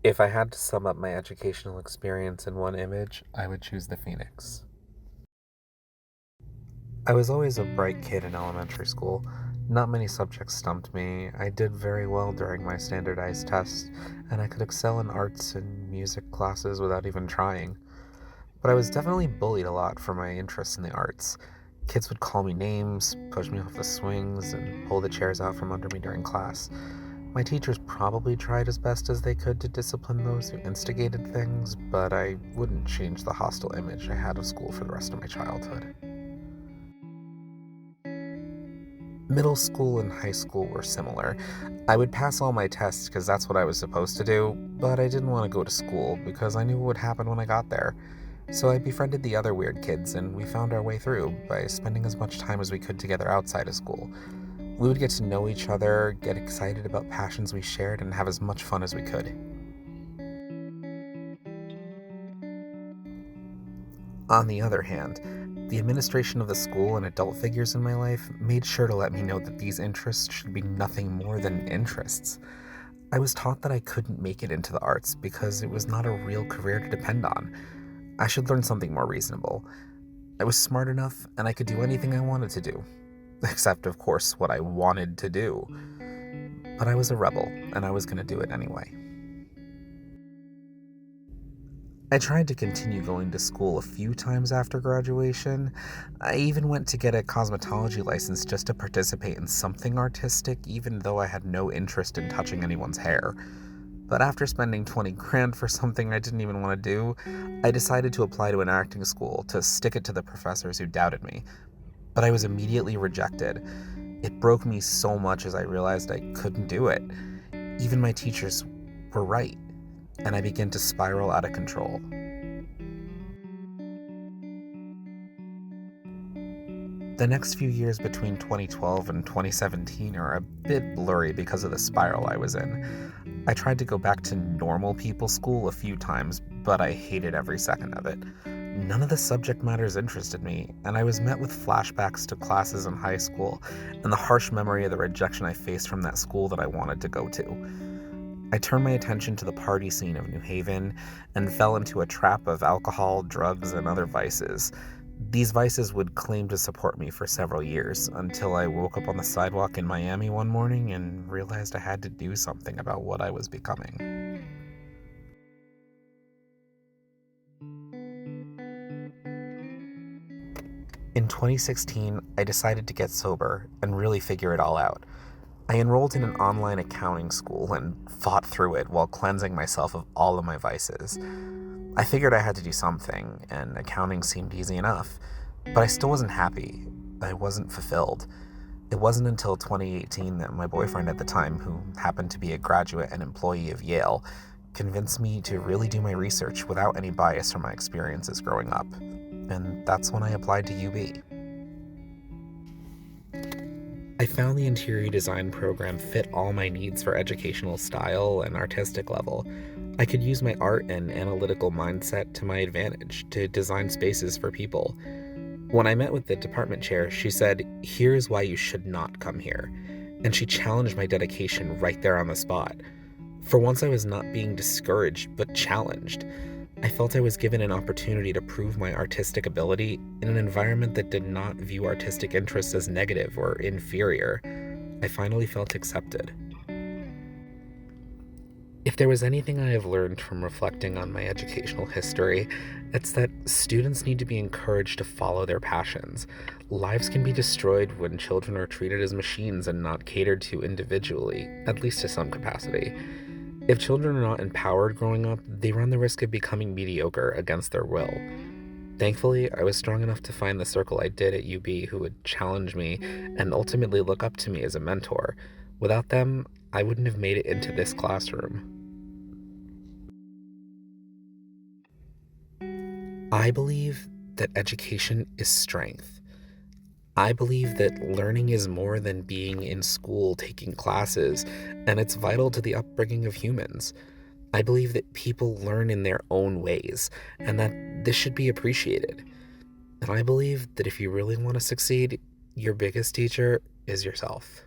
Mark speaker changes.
Speaker 1: If I had to sum up my educational experience in one image, I would choose the Phoenix. I was always a bright kid in elementary school. Not many subjects stumped me. I did very well during my standardized tests, and I could excel in arts and music classes without even trying. But I was definitely bullied a lot for my interest in the arts. Kids would call me names, push me off the swings, and pull the chairs out from under me during class. My teachers probably tried as best as they could to discipline those who instigated things, but I wouldn't change the hostile image I had of school for the rest of my childhood. Middle school and high school were similar. I would pass all my tests because that's what I was supposed to do, but I didn't want to go to school because I knew what would happen when I got there. So I befriended the other weird kids, and we found our way through by spending as much time as we could together outside of school. We would get to know each other, get excited about passions we shared, and have as much fun as we could. On the other hand, the administration of the school and adult figures in my life made sure to let me know that these interests should be nothing more than interests. I was taught that I couldn't make it into the arts because it was not a real career to depend on. I should learn something more reasonable. I was smart enough and I could do anything I wanted to do, except, of course, what I wanted to do. But I was a rebel and I was going to do it anyway. I tried to continue going to school a few times after graduation. I even went to get a cosmetology license just to participate in something artistic, even though I had no interest in touching anyone's hair. But after spending 20 grand for something I didn't even want to do, I decided to apply to an acting school to stick it to the professors who doubted me. But I was immediately rejected. It broke me so much as I realized I couldn't do it. Even my teachers were right, and I began to spiral out of control. The next few years between 2012 and 2017 are a bit blurry because of the spiral I was in. I tried to go back to normal people school a few times, but I hated every second of it. None of the subject matters interested me, and I was met with flashbacks to classes in high school and the harsh memory of the rejection I faced from that school that I wanted to go to. I turned my attention to the party scene of New Haven and fell into a trap of alcohol, drugs, and other vices. These vices would claim to support me for several years until I woke up on the sidewalk in Miami one morning and realized I had to do something about what I was becoming. In 2016, I decided to get sober and really figure it all out. I enrolled in an online accounting school and fought through it while cleansing myself of all of my vices. I figured I had to do something, and accounting seemed easy enough, but I still wasn't happy. I wasn't fulfilled. It wasn't until 2018 that my boyfriend at the time, who happened to be a graduate and employee of Yale, convinced me to really do my research without any bias from my experiences growing up. And that's when I applied to UB. I found the interior design program fit all my needs for educational style and artistic level. I could use my art and analytical mindset to my advantage to design spaces for people. When I met with the department chair, she said, "Here's why you should not come here." And she challenged my dedication right there on the spot. For once, I was not being discouraged, but challenged. I felt I was given an opportunity to prove my artistic ability in an environment that did not view artistic interests as negative or inferior. I finally felt accepted. If there was anything I have learned from reflecting on my educational history, it's that students need to be encouraged to follow their passions. Lives can be destroyed when children are treated as machines and not catered to individually, at least to some capacity. If children are not empowered growing up, they run the risk of becoming mediocre against their will. Thankfully, I was strong enough to find the circle I did at UB who would challenge me and ultimately look up to me as a mentor. Without them, I wouldn't have made it into this classroom. I believe that education is strength. I believe that learning is more than being in school taking classes, and it's vital to the upbringing of humans. I believe that people learn in their own ways, and that this should be appreciated. And I believe that if you really want to succeed, your biggest teacher is yourself.